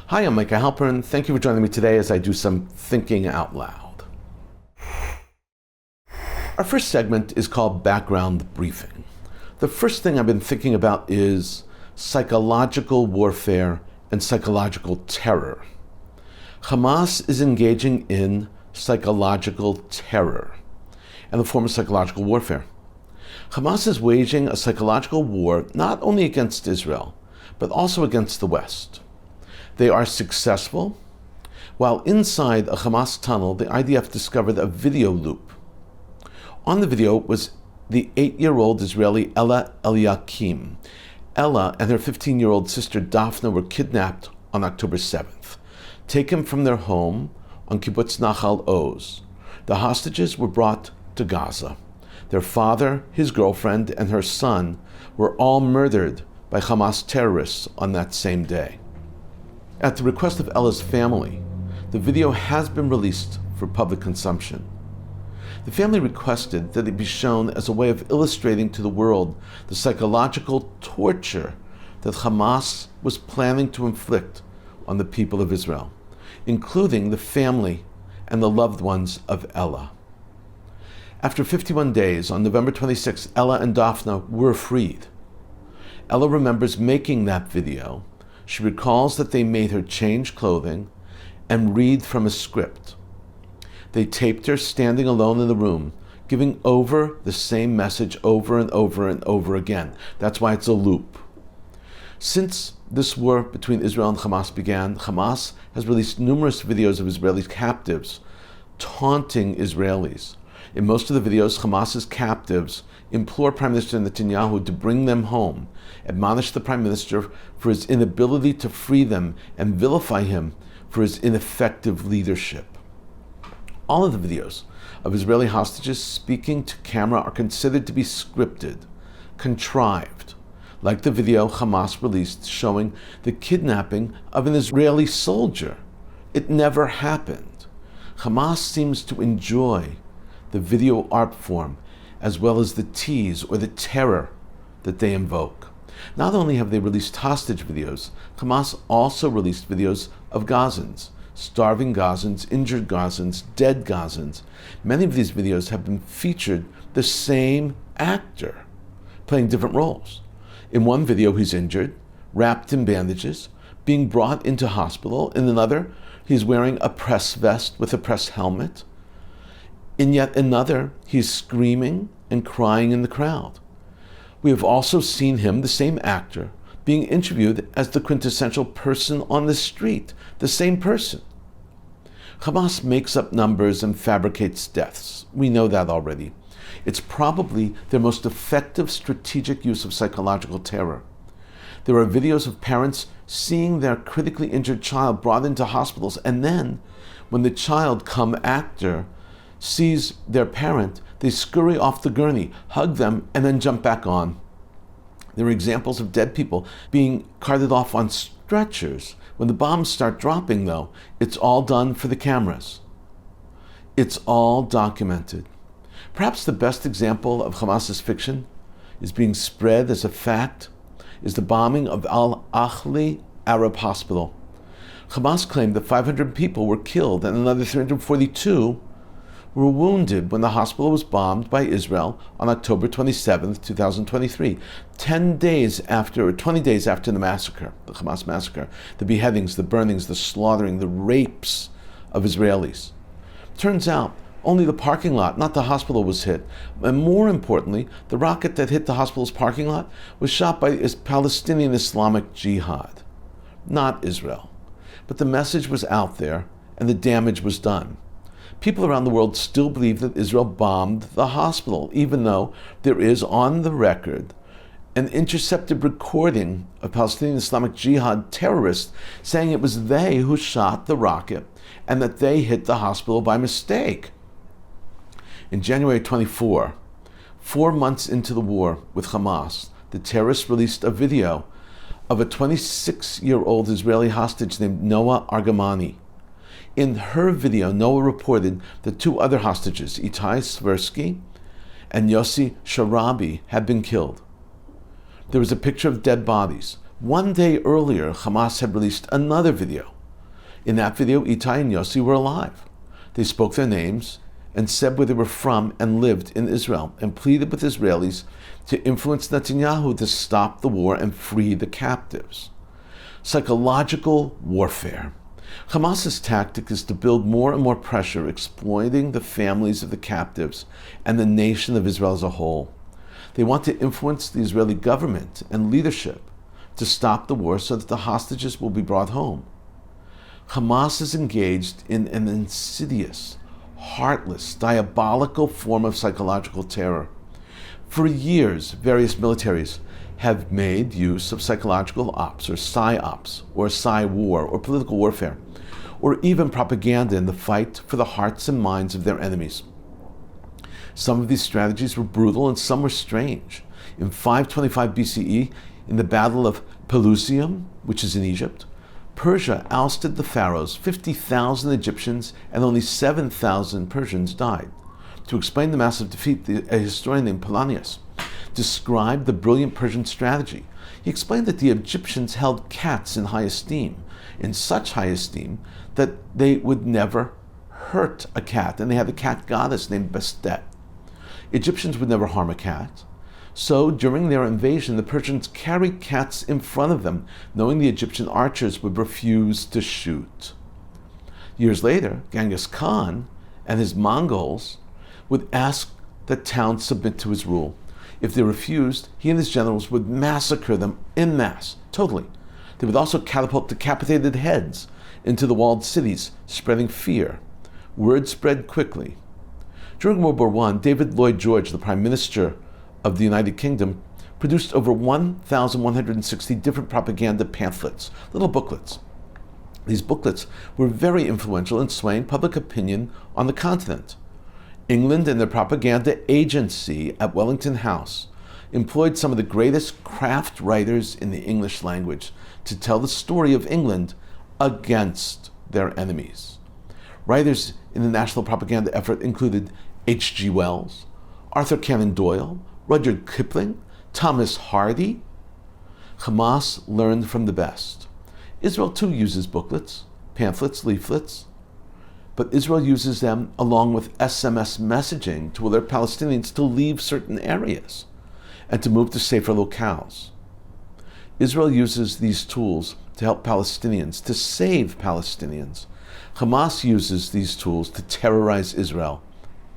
Hi, I'm Micah Halpern. Thank you for joining me today as I do some thinking out loud. Our first segment is called Background Briefing. The first thing I've been thinking about is psychological warfare and psychological terror. Hamas is engaging in psychological terror and the form of psychological warfare. Hamas is waging a psychological war not only against Israel, but also against the West. They are successful. While inside a Hamas tunnel, the IDF discovered a video loop. On the video was the 8-year-old Israeli Ella Eliakim. Ella and her 15-year-old sister Daphna were kidnapped on October 7th, taken from their home on Kibbutz Nahal Oz. The hostages were brought to Gaza. Their father, his girlfriend, and her son were all murdered by Hamas terrorists on that same day. At the request of Ella's family, the video has been released for public consumption. The family requested that it be shown as a way of illustrating to the world the psychological torture that Hamas was planning to inflict on the people of Israel, including the family and the loved ones of Ella. After 51 days, on November 26, Ella and Daphna were freed. Ella remembers making that video. She recalls that they made her change clothing and read from a script. They taped her standing alone in the room, giving over the same message over and over and over again. That's why it's a loop. Since this war between Israel and Hamas began, Hamas has released numerous videos of Israeli captives taunting Israelis. In most of the videos, Hamas's captives implore Prime Minister Netanyahu to bring them home, admonish the Prime Minister for his inability to free them, and vilify him for his ineffective leadership. All of the videos of Israeli hostages speaking to camera are considered to be scripted, contrived, like the video Hamas released showing the kidnapping of an Israeli soldier. It never happened. Hamas seems to enjoy the video art form as well as the tease or the terror that they invoke. Not only have they released hostage videos, Hamas also released videos of Gazans, starving Gazans, injured Gazans, dead Gazans. Many of these videos have been featured the same actor playing different roles. In one video, he's injured, wrapped in bandages, being brought into hospital. In another, he's wearing a press vest with a press helmet. In yet another, he's screaming and crying in the crowd. We have also seen him, the same actor, being interviewed as the quintessential person on the street, the same person. Hamas makes up numbers and fabricates deaths. We know that already. It's probably their most effective strategic use of psychological terror. There are videos of parents seeing their critically injured child brought into hospitals, and then, when the child, come actor, sees their parent, they scurry off the gurney, hug them, and then jump back on. There are examples of dead people being carted off on stretchers. When the bombs start dropping, though, it's all done for the cameras. It's all documented. Perhaps the best example of Hamas's fiction is being spread as a fact is the bombing of Al-Ahli Arab Hospital. Hamas claimed that 500 people were killed and another 342 were wounded when the hospital was bombed by Israel on October 27, 2023, 20 days after the massacre, the Hamas massacre, the beheadings, the burnings, the slaughtering, the rapes of Israelis. Turns out, only the parking lot, not the hospital, was hit. And more importantly, the rocket that hit the hospital's parking lot was shot by Palestinian Islamic Jihad, not Israel. But the message was out there, and the damage was done. People around the world still believe that Israel bombed the hospital, even though there is on the record an intercepted recording of Palestinian Islamic Jihad terrorists saying it was they who shot the rocket and that they hit the hospital by mistake. In January 24, 4 months into the war with Hamas, the terrorists released a video of a 26-year-old Israeli hostage named Noah Argamani. In her video, Noah reported that 2 other hostages, Itai Sversky and Yossi Sharabi, had been killed. There was a picture of dead bodies. 1 day earlier, Hamas had released another video In that video, Itai and Yossi were alive. They spoke their names and said where they were from and lived in Israel, and pleaded with Israelis to influence Netanyahu to stop the war and free the captives. Psychological warfare. Hamas's tactic is to build more and more pressure, exploiting the families of the captives and the nation of Israel as a whole. They want to influence the Israeli government and leadership to stop the war so that the hostages will be brought home. Hamas is engaged in an insidious, heartless, diabolical form of psychological terror. For years, various militaries have made use of psychological ops, or psyops, or psy-war, or political warfare, or even propaganda in the fight for the hearts and minds of their enemies. Some of these strategies were brutal and some were strange. In 525 BCE, in the Battle of Pelusium, which is in Egypt, Persia ousted the pharaohs. 50,000 Egyptians and only 7,000 Persians died. To explain the massive defeat, a historian named Polonius described the brilliant Persian strategy. He explained that the Egyptians held cats in high esteem, in such high esteem that they would never hurt a cat, and they had a cat goddess named Bastet. Egyptians would never harm a cat. So during their invasion, the Persians carried cats in front of them, knowing the Egyptian archers would refuse to shoot. Years later, Genghis Khan and his Mongols would ask that towns submit to his rule. If they refused, he and his generals would massacre them en masse, totally. They would also catapult decapitated heads into the walled cities, spreading fear. Word spread quickly. During World War I, David Lloyd George, the Prime Minister of the United Kingdom, produced over 1,160 different propaganda pamphlets, little booklets. These booklets were very influential in swaying public opinion on the continent. England and their propaganda agency at Wellington House employed some of the greatest craft writers in the English language to tell the story of England against their enemies. Writers in the national propaganda effort included H.G. Wells, Arthur Conan Doyle, Rudyard Kipling, Thomas Hardy. Hamas learned from the best. Israel too uses booklets, pamphlets, leaflets, but Israel uses them along with SMS messaging to alert Palestinians to leave certain areas and to move to safer locales. Israel uses these tools to help Palestinians, to save Palestinians. Hamas uses these tools to terrorize Israel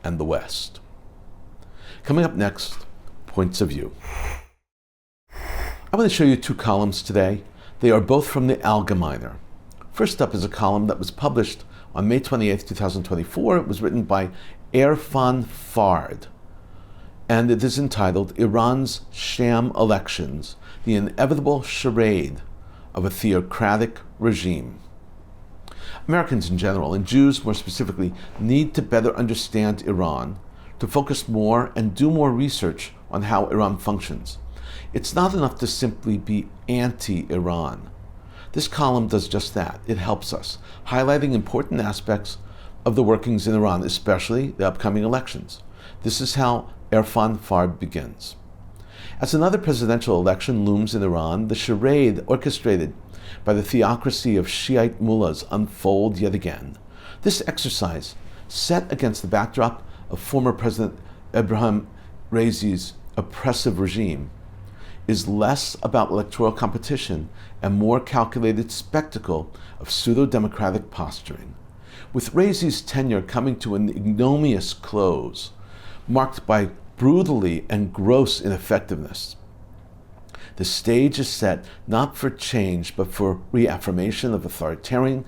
and the West. Coming up next, points of view. I want to show you two columns today. They are both from the Allgemeiner. First up is a column that was published on May 28, 2024. It was written by Erfan Fard, and it is entitled Iran's Sham Elections, the Inevitable Charade of a Theocratic Regime. Americans in general, and Jews more specifically, need to better understand Iran, to focus more and do more research on how Iran functions. It's not enough to simply be anti-Iran. This column does just that. It helps us, highlighting important aspects of the workings in Iran, especially the upcoming elections. This is how Erfan Fard begins. As another presidential election looms in Iran, the charade orchestrated by the theocracy of Shiite mullahs unfold yet again. This exercise, set against the backdrop of former President Ebrahim Raisi's oppressive regime, is less about electoral competition and more calculated spectacle of pseudo-democratic posturing. With Raisi's tenure coming to an ignominious close, marked by brutally and gross ineffectiveness, the stage is set not for change but for reaffirmation of authoritarian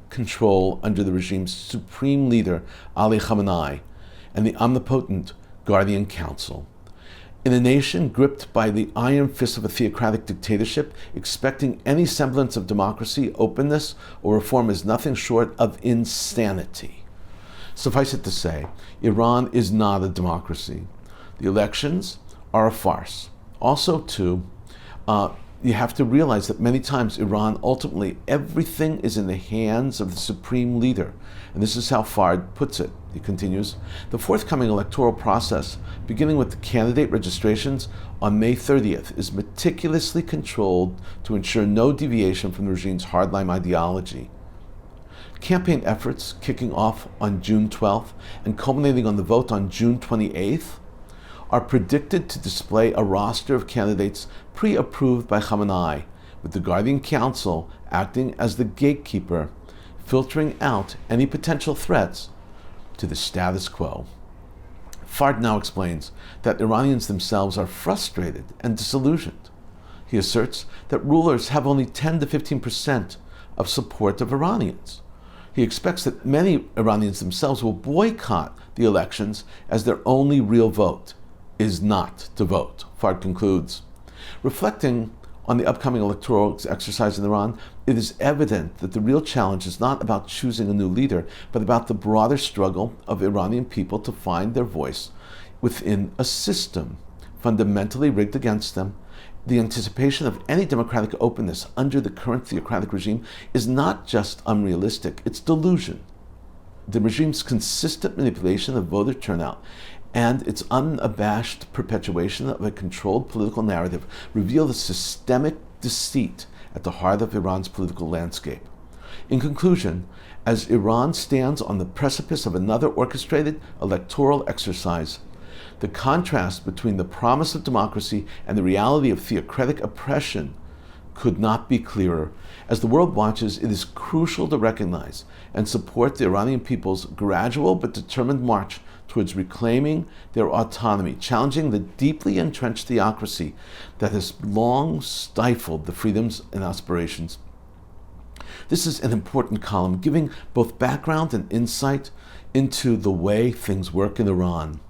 control under the regime's supreme leader, Ali Khamenei, and the omnipotent Guardian Council. In a nation gripped by the iron fist of a theocratic dictatorship, expecting any semblance of democracy, openness, or reform is nothing short of insanity. Suffice it to say, Iran is not a democracy. The elections are a farce. Also, too, you have to realize that many times Iran, ultimately, everything is in the hands of the supreme leader. And this is how Fard puts it. He continues, the forthcoming electoral process, beginning with the candidate registrations on May 30th, is meticulously controlled to ensure no deviation from the regime's hardline ideology. Campaign efforts kicking off on June 12th and culminating on the vote on June 28th are predicted to display a roster of candidates pre-approved by Khamenei, with the Guardian Council acting as the gatekeeper, filtering out any potential threats to the status quo. Fard now explains that Iranians themselves are frustrated and disillusioned. He asserts that rulers have only 10 to 15% of support of Iranians. He expects that many Iranians themselves will boycott the elections as their only real vote is not to vote. Fard concludes, reflecting on the upcoming electoral exercise in Iran, it is evident that the real challenge is not about choosing a new leader, but about the broader struggle of Iranian people to find their voice within a system fundamentally rigged against them. The anticipation of any democratic openness under the current theocratic regime is not just unrealistic, it's delusion. The regime's consistent manipulation of voter turnout and its unabashed perpetuation of a controlled political narrative reveal the systemic deceit at the heart of Iran's political landscape. In conclusion, as Iran stands on the precipice of another orchestrated electoral exercise, the contrast between the promise of democracy and the reality of theocratic oppression could not be clearer. As the world watches, it is crucial to recognize and support the Iranian people's gradual but determined march towards reclaiming their autonomy, challenging the deeply entrenched theocracy that has long stifled the freedoms and aspirations. This is an important column, giving both background and insight into the way things work in Iran.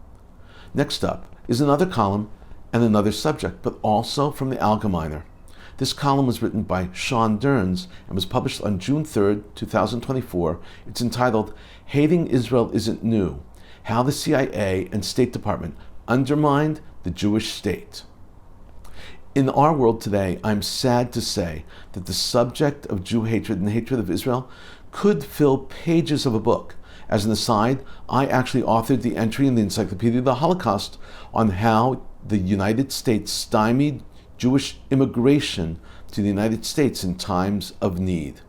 Next up is another column and another subject, but also from the Allgemeiner. This column was written by Sean Derns and was published on June 3rd, 2024. It's entitled, Hating Israel Isn't New: How the CIA and State Department Undermined the Jewish State. In our world today, I'm sad to say that the subject of Jew hatred and hatred of Israel could fill pages of a book. As an aside, I actually authored the entry in the Encyclopedia of the Holocaust on how the United States stymied Jewish immigration to the United States in times of need.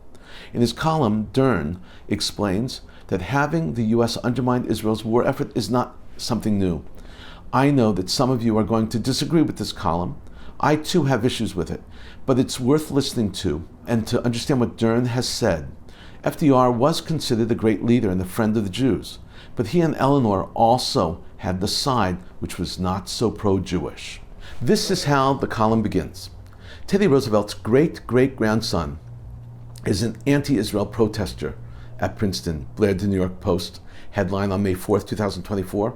In his column, Dern explains that having the U.S. undermine Israel's war effort is not something new. I know that some of you are going to disagree with this column. I too have issues with it, but it's worth listening to and to understand what Dern has said. FDR was considered a great leader and a friend of the Jews, but he and Eleanor also had the side which was not so pro-Jewish. This is how the column begins. Teddy Roosevelt's great-great-grandson is an anti-Israel protester at Princeton, blared the New York Post, headline on May 4th, 2024.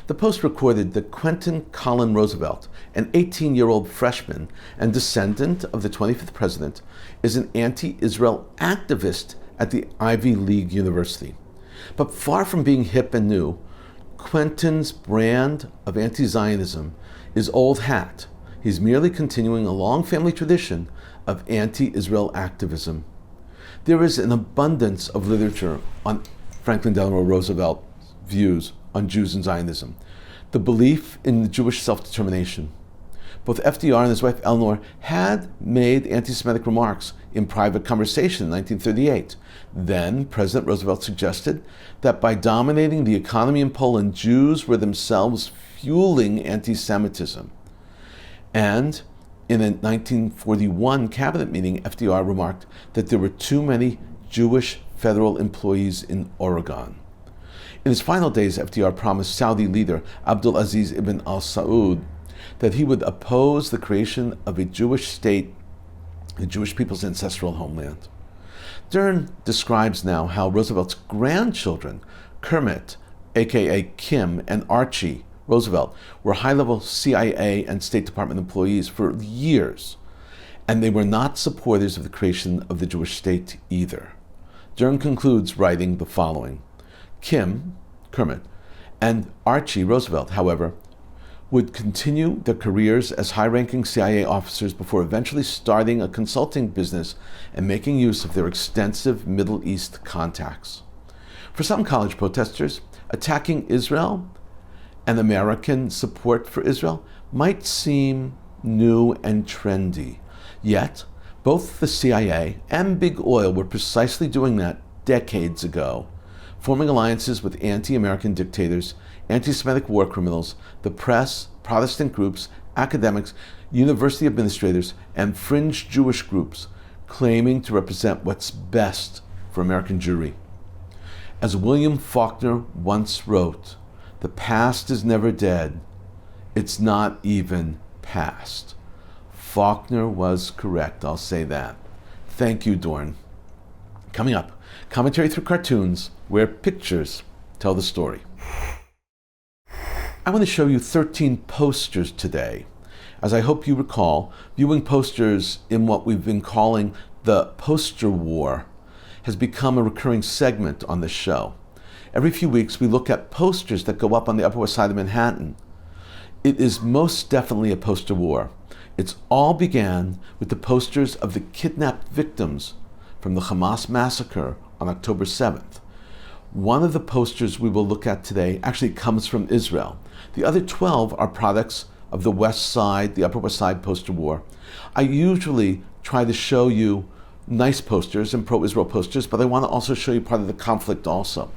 The Post recorded that Quentin Collin Roosevelt, an 18-year-old freshman and descendant of the 25th president, is an anti-Israel activist at the Ivy League University. But far from being hip and new, Quentin's brand of anti-Zionism is old hat. He's merely continuing a long family tradition of anti-Israel activism. There is an abundance of literature on Franklin Delano Roosevelt's views on Jews and Zionism, the belief in the Jewish self-determination. Both FDR and his wife Eleanor had made anti-Semitic remarks in private conversation in 1938. Then President Roosevelt suggested that by dominating the economy in Poland, Jews were themselves fueling anti-Semitism. And in a 1941 cabinet meeting, FDR remarked that there were too many Jewish federal employees in Oregon. In his final days, FDR promised Saudi leader Abdul Aziz ibn al-Saud that he would oppose the creation of a Jewish state, the Jewish people's ancestral homeland. Dern describes now how Roosevelt's grandchildren, Kermit, aka Kim, and Archie Roosevelt, were high-level CIA and State Department employees for years, and they were not supporters of the creation of the Jewish state either. Dern concludes writing the following: Kim, Kermit, and Archie Roosevelt, however, would continue their careers as high-ranking CIA officers before eventually starting a consulting business and making use of their extensive Middle East contacts. For some college protesters, attacking Israel and American support for Israel might seem new and trendy. Yet, both the CIA and Big Oil were precisely doing that decades ago, forming alliances with anti-American dictators, anti-Semitic war criminals, the press, Protestant groups, academics, university administrators, and fringe Jewish groups, claiming to represent what's best for American Jewry. As William Faulkner once wrote, "The past is never dead. It's not even past." Faulkner was correct, I'll say that. Thank you, Dorn. Coming up, commentary through cartoons, where pictures tell the story. I want to show you 13 posters today. As I hope you recall, viewing posters in what we've been calling the poster war has become a recurring segment on this show. Every few weeks, we look at posters that go up on the Upper West Side of Manhattan. It is most definitely a poster war. It all began with the posters of the kidnapped victims from the Hamas massacre on October 7th. One of the posters we will look at today actually comes from Israel. The other 12 are products of the West Side, the Upper West Side poster war. I usually try to show you nice posters and pro-Israel posters, but I want to also show you part of the conflict also.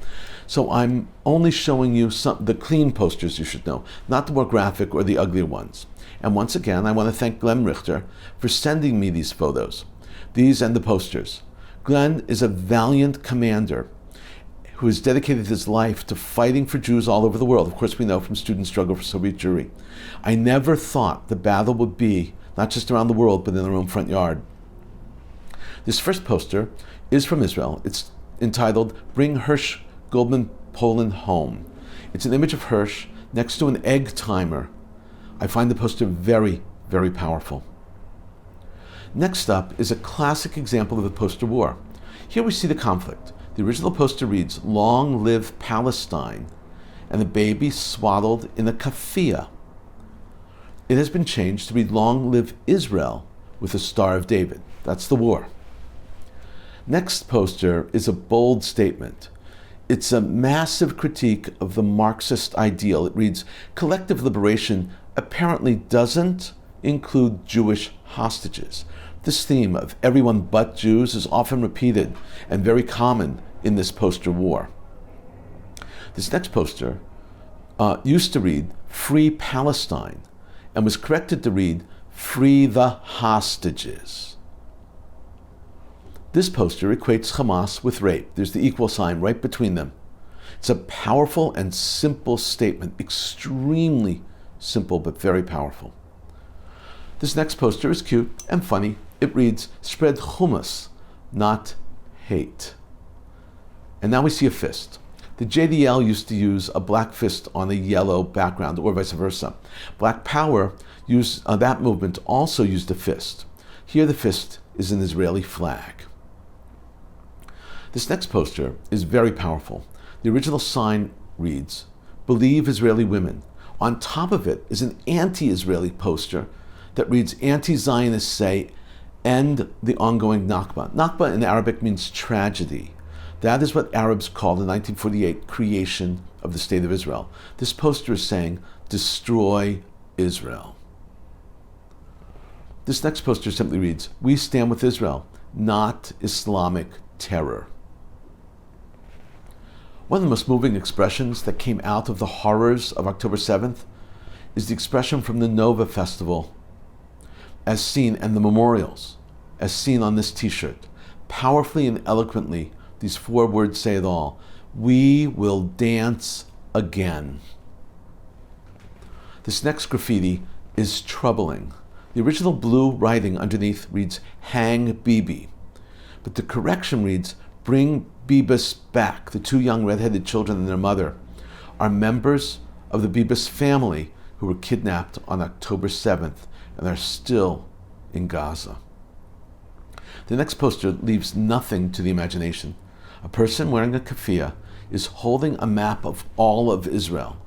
So I'm only showing you the clean posters, you should know, not the more graphic or the uglier ones. And once again, I want to thank Glenn Richter for sending me these photos, these and the posters. Glenn is a valiant commander who has dedicated his life to fighting for Jews all over the world. Of course, we know from Student Struggle for Soviet Jewry. I never thought the battle would be not just around the world, but in their own front yard. This first poster is from Israel. It's entitled, "Bring Hirsch Goldman Poland Home." It's an image of Hirsch next to an egg timer. I find the poster very, very powerful. Next up is a classic example of the poster war. Here we see the conflict. The original poster reads, "Long live Palestine," and the baby swaddled in a keffiyeh. It has been changed to read, "Long live Israel," with the Star of David. That's the war. Next poster is a bold statement. It's a massive critique of the Marxist ideal. It reads, "Collective liberation apparently doesn't include Jewish hostages." This theme of everyone but Jews is often repeated and very common in this poster war. This next poster used to read, "Free Palestine," and was corrected to read, "Free the hostages." This poster equates Hamas with rape. There's the equal sign right between them. It's a powerful and simple statement, extremely simple but very powerful. This next poster is cute and funny. It reads, "Spread hummus, not hate." And now we see a fist. The JDL used to use a black fist on a yellow background, or vice versa. Black Power that movement also used a fist. Here the fist is an Israeli flag. This next poster is very powerful. The original sign reads, "Believe Israeli women." On top of it is an anti-Israeli poster that reads, "Anti-Zionists say, end the ongoing Nakba." Nakba in Arabic means tragedy. That is what Arabs called the 1948 creation of the State of Israel. This poster is saying, "Destroy Israel." This next poster simply reads, "We stand with Israel, not Islamic terror." One of the most moving expressions that came out of the horrors of October 7th is the expression from the Nova Festival, as seen, and the memorials, as seen on this t-shirt. Powerfully and eloquently, these 4 words say it all: "We will dance again." This next graffiti is troubling. The original blue writing underneath reads, "Hang Bibi," but the correction reads, "Bring Bibas back." The 2 young red-headed children and their mother are members of the Bibas family who were kidnapped on October 7th and are still in Gaza. The next poster leaves nothing to the imagination. A person wearing a keffiyeh is holding a map of all of Israel.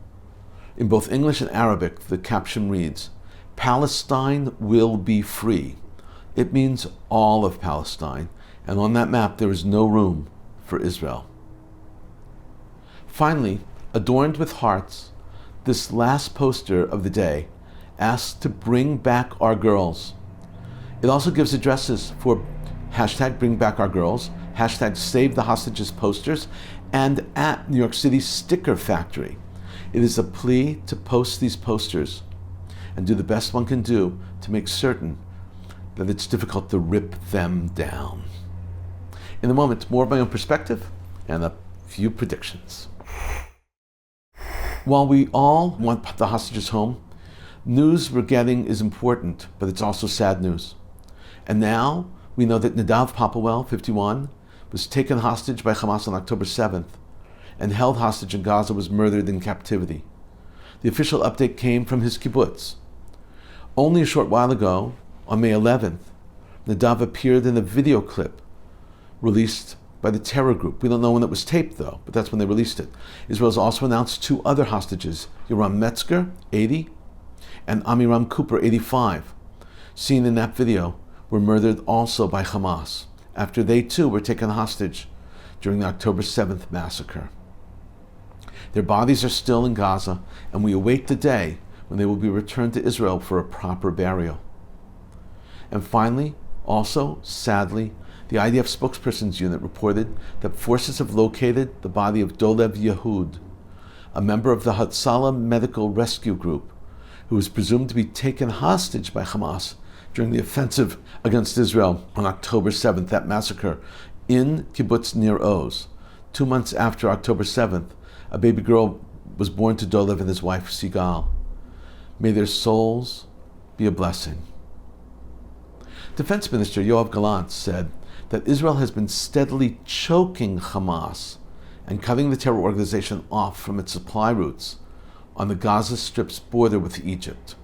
In both English and Arabic, the caption reads, "Palestine will be free." It means all of Palestine, and on that map there is no room for Israel. Finally, adorned with hearts, this last poster of the day asks to bring back our girls. It also gives addresses for #BringBackOurGirls, hashtag Save the Hostages posters, and at New York City Sticker Factory. It is a plea to post these posters and do the best one can do to make certain that it's difficult to rip them down. In a moment, more of my own perspective and a few predictions. While we all want the hostages home, news we're getting is important, but it's also sad news. And now we know that Nadav Popplewell, 51, was taken hostage by Hamas on October 7th and held hostage in Gaza, was murdered in captivity. The official update came from his kibbutz. Only a short while ago, on May 11th, Nadav appeared in a video clip released by the terror group. We don't know when it was taped, though, but that's when they released it. Israel has also announced 2 other hostages, Yoram Metzger, 80, and Amiram Cooper, 85, seen in that video, were murdered also by Hamas, after they too were taken hostage during the October 7th massacre. Their bodies are still in Gaza, and we await the day when they will be returned to Israel for a proper burial. And finally, also, sadly, the IDF spokesperson's unit reported that forces have located the body of Dolev Yehud, a member of the Hatzalah Medical Rescue Group, who was presumed to be taken hostage by Hamas during the offensive against Israel on October 7th, that massacre in Kibbutz Nir Oz. 2 months after October 7th, a baby girl was born to Dolev and his wife Sigal. May their souls be a blessing. Defense Minister Yoav Gallant said that Israel has been steadily choking Hamas and cutting the terror organization off from its supply routes on the Gaza Strip's border with Egypt.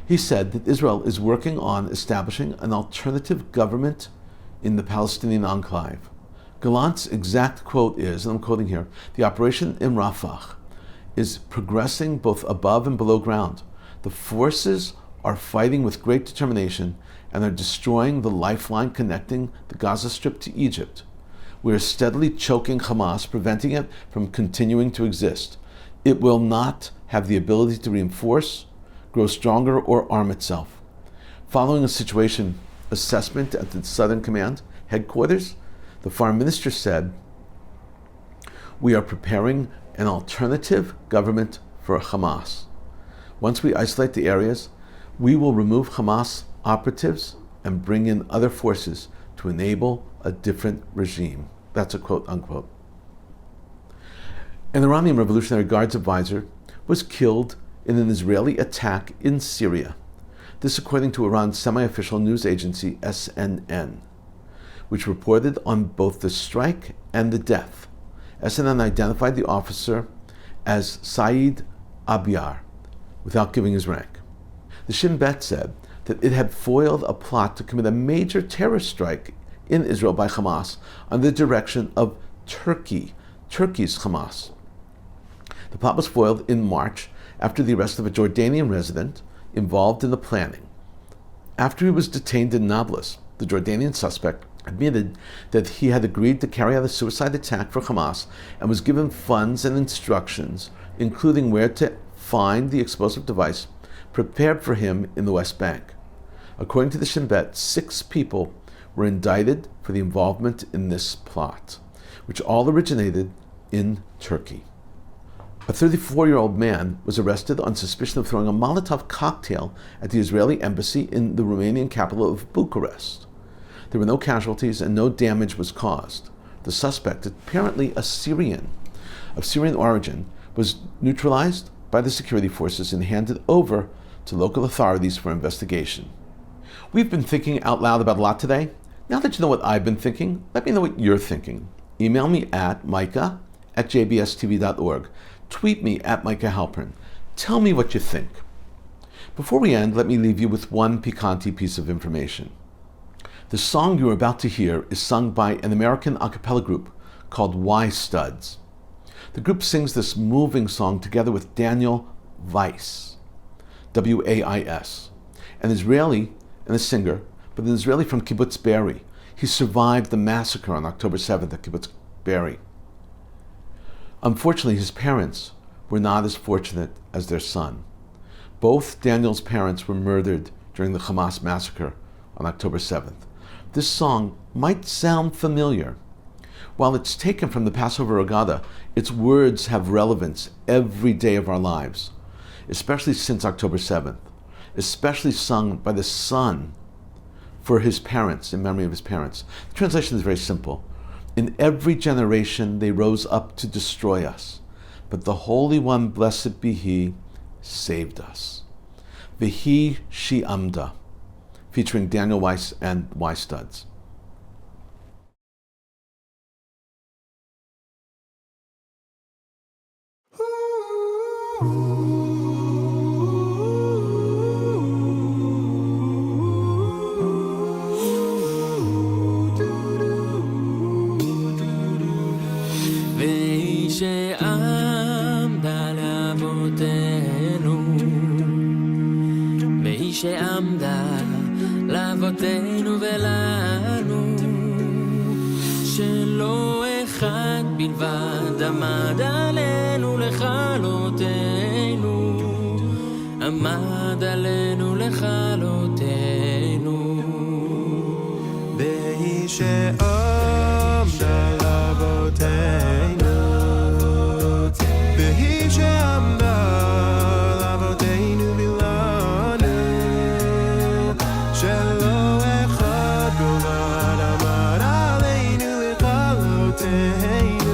He said that Israel is working on establishing an alternative government in the Palestinian enclave. Gallant's exact quote is, and I'm quoting here, "The operation in Rafah is progressing both above and below ground. The forces are fighting with great determination and are destroying the lifeline connecting the Gaza Strip to Egypt. We are steadily choking Hamas, preventing it from continuing to exist. It will not have the ability to reinforce, grow stronger, or arm itself." Following a situation assessment at the Southern Command headquarters, the foreign minister said, "We are preparing an alternative government for Hamas. Once we isolate the areas, we will remove Hamas operatives and bring in other forces to enable a different regime." That's a quote, unquote. An Iranian Revolutionary Guards advisor was killed in an Israeli attack in Syria. This according to Iran's semi-official news agency SNN, which reported on both the strike and the death. SNN identified the officer as Saeed Abyar, without giving his rank. The Shin Bet said that it had foiled a plot to commit a major terror strike in Israel by Hamas under the direction of Turkey's Hamas. The plot was foiled in March after the arrest of a Jordanian resident involved in the planning. After he was detained in Nablus, the Jordanian suspect admitted that he had agreed to carry out a suicide attack for Hamas and was given funds and instructions, including where to find the explosive device prepared for him in the West Bank. According to the Shin Bet, 6 people were indicted for the involvement in this plot, which all originated in Turkey. A 34-year-old man was arrested on suspicion of throwing a Molotov cocktail at the Israeli embassy in the Romanian capital of Bucharest. There were no casualties and no damage was caused. The suspect, apparently a Syrian of Syrian origin, was neutralized by the security forces and handed over to local authorities for investigation. We've been thinking out loud about a lot today. Now that you know what I've been thinking, let me know what you're thinking. Email me at micah@jbstv.org. Tweet me at Micah Halpern. Tell me what you think. Before we end, let me leave you with one piquante piece of information. The song you're about to hear is sung by an American a cappella group called Y Studs. The group sings this moving song together with Daniel Weiss, W-A-I-S, an Israeli and a singer, but an Israeli from Kibbutz Be'eri. He survived the massacre on October 7th at Kibbutz Be'eri. Unfortunately, his parents were not as fortunate as their son. Both Daniel's parents were murdered during the Hamas massacre on October 7th. This song might sound familiar. While it's taken from the Passover Haggadah, its words have relevance every day of our lives, especially since October 7th, especially sung by the son for his parents, in memory of his parents. The translation is very simple. In every generation they rose up to destroy us, but the Holy One, blessed be He, saved us. V'hi she amda, featuring Daniel Weiss and Y Studs. והיא שעמדה לאבותינו, והיא שעמדה לאבותינו ולנו, שלא אחד בלבד עמד עלינו לכלותנו, עמד עלינו לכלותנו. והיא שעמדה לאבותינו, והיא שעמדה לאבותינו ולנו, שלא אחד בלבד עמד עלינו לכלותנו,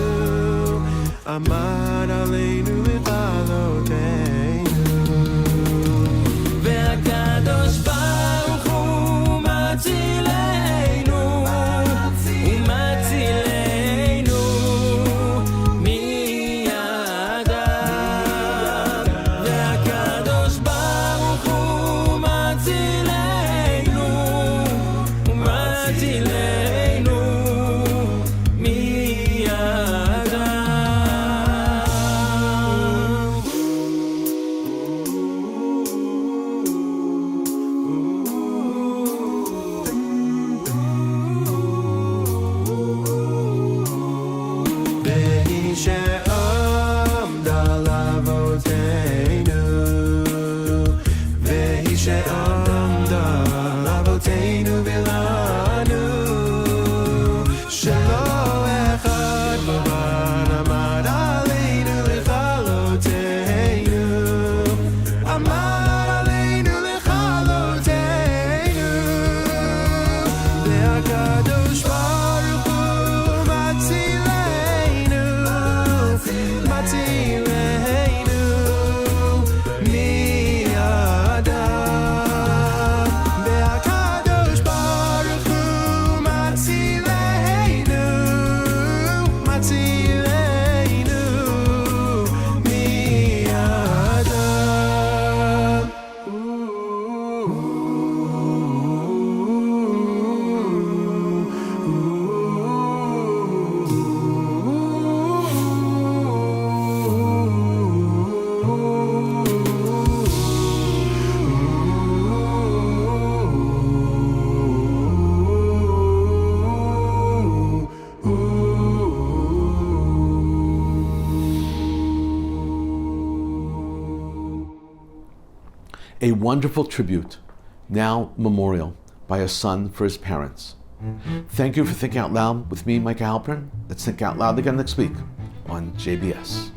עמד עלינו לכלותנו. והקדוש ברוך הוא מצילנו, הוא מצילנו מידם. והקדוש ברוך הוא מצילנו, הוא מצילנו מידם. והיא שעמדה לאבותינו, והיא שעמדה לאבותינו ולנו, שלא אחד בלבד עמד עלינו לכלותנו, עמד עלינו לכלותנו. והקדוש ברוך הוא מצילנו, מצילנו מידם. והקדוש ברוך הוא מצילנו, מצילנו מידם. A wonderful tribute, now memorial, by a son for his parents. Thank you for thinking out loud with me, Micah Halpern. Let's think out loud again next week on JBS.